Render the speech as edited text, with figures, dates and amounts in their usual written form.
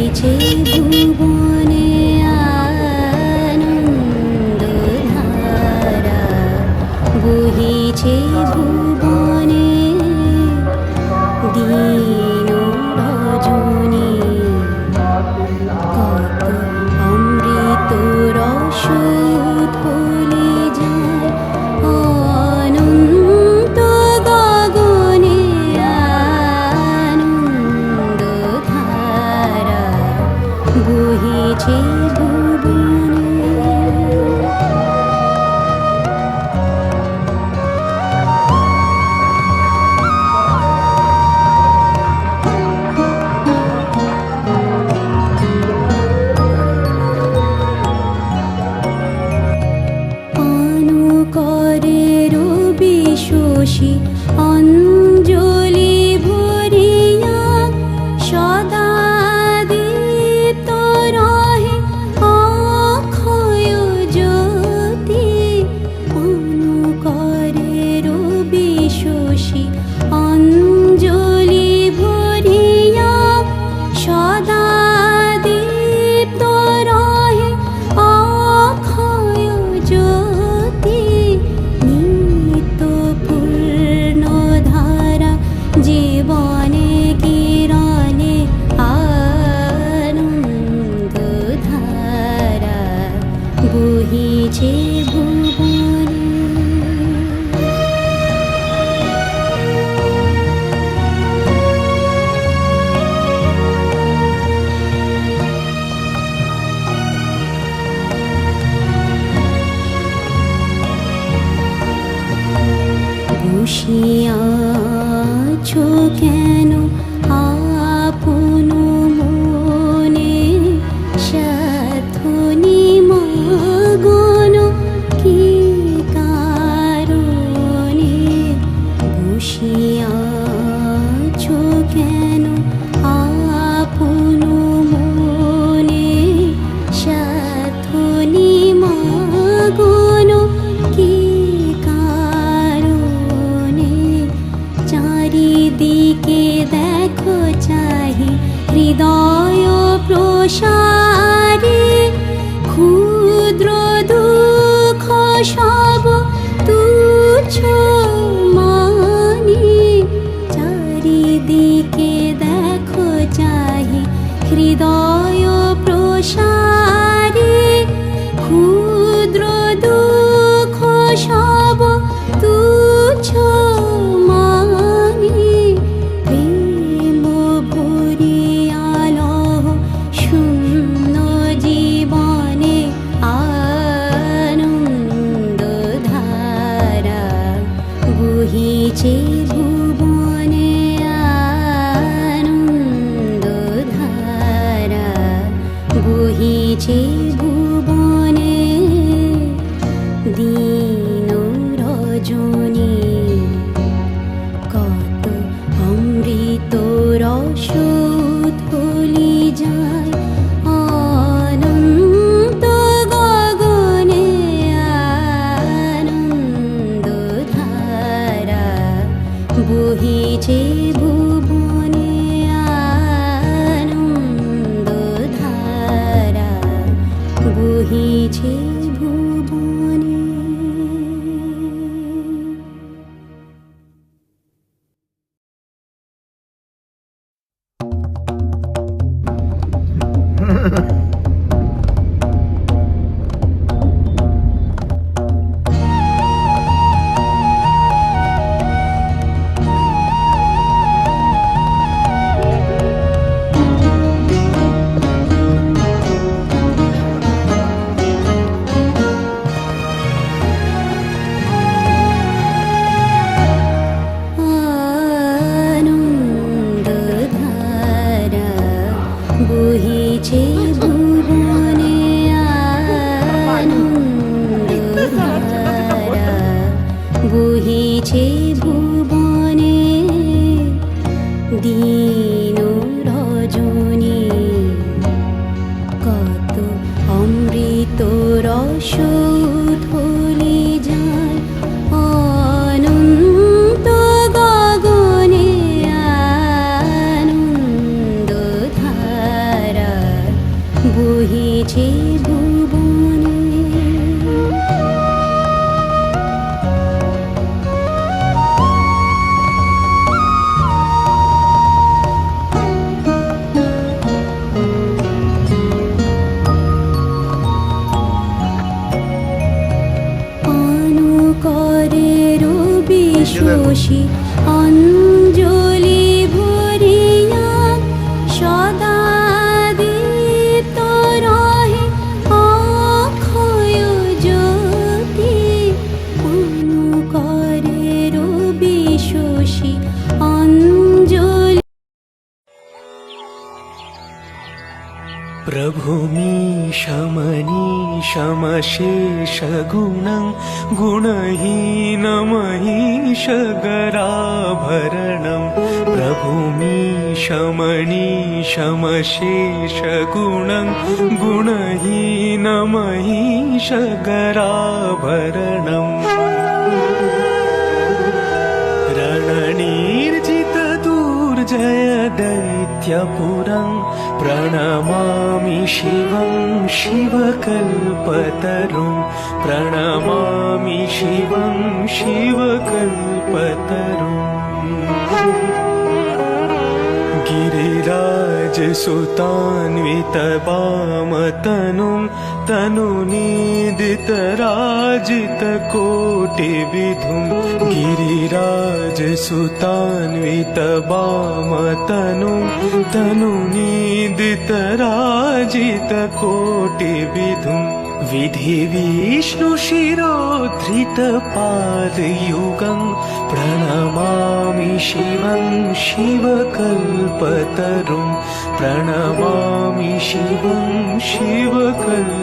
বহিছে ভুবনে আনন্দধারা, বহিছে ভুবনে দিন রজনী, কত অমৃত রস উথলে যায় অনন্ত গগনে আনন্দধারা, বহিছে ভুবনে। শশী অঞ্জলি ভরিয়া সদা দীপ্ত রহে অক্ষয় জ্যোতি, অনুকরে রবি শশী অঞ্জলি ভরিয়া সদা দীপ্ত রহে অক্ষয় জ্যোতি, জীবনে কিরণে আনন্দধারা, বহিছে ভুবনে। বসিয়া আছো কেন আপন মনে, সাধনি মগন কি কারণে, বসিয়া আছো কেন আপন মনে, সাধনি মগন কি কারণে, চারিদিকে দেখো চাহি হৃদয় প্রসারে, ক্ষুদ্র দুঃখ সব তুচ্ছ মানি, চারিদিকে দেখো চাহি হৃদয় প্রসারে, ক্ষুদ্র দুঃখ সব তুচ্ছ মানি, প্রেম ভরিয়া লহ শূন্য জীবনে আনন্দধারা, বহিছে ভুবনে আনন্দধারা, বহিছে ভুবনে দিন রজনী, কত অমৃত রস উথলি যায় অনন্ত গগনে আনন্দধারা, বহিছে ভুবনে আনন্দধারা, বহিছে ভুবনে। আনন্দধারা, বহিছে ভুবনে আনন্দধারা, বহিছে ভুবনে দিন রজনী, কত অমৃত রস উথলি যায় অনন্ত গগনে আনন্দধারা, प्रभुमीशमनीशमशेषगुणं गुणहीनमहीशगराभरणं प्रभुमीशमनीशमशेषगुणं गुणहीनमहीशगराभरणम् रणनीर्जितदुर्जय दैत्यपुरं प्रणमामि शिवं शिवकल्पतरुं प्रणमामि शिवं शिवकल्पतरुम् गिरिराजसुतान्वितवामतनुं तनुनीदितराजितकोटिविधुं गिरिराजसुतान्वितवामतनुं तनुनीदितराजितकोटिविधुं विधिविष्णुशिरोधृतपादयुगं प्रणमामि शिवं शिवकल्पतरुं प्रणमामि शिवं शिवकल्पतरुम्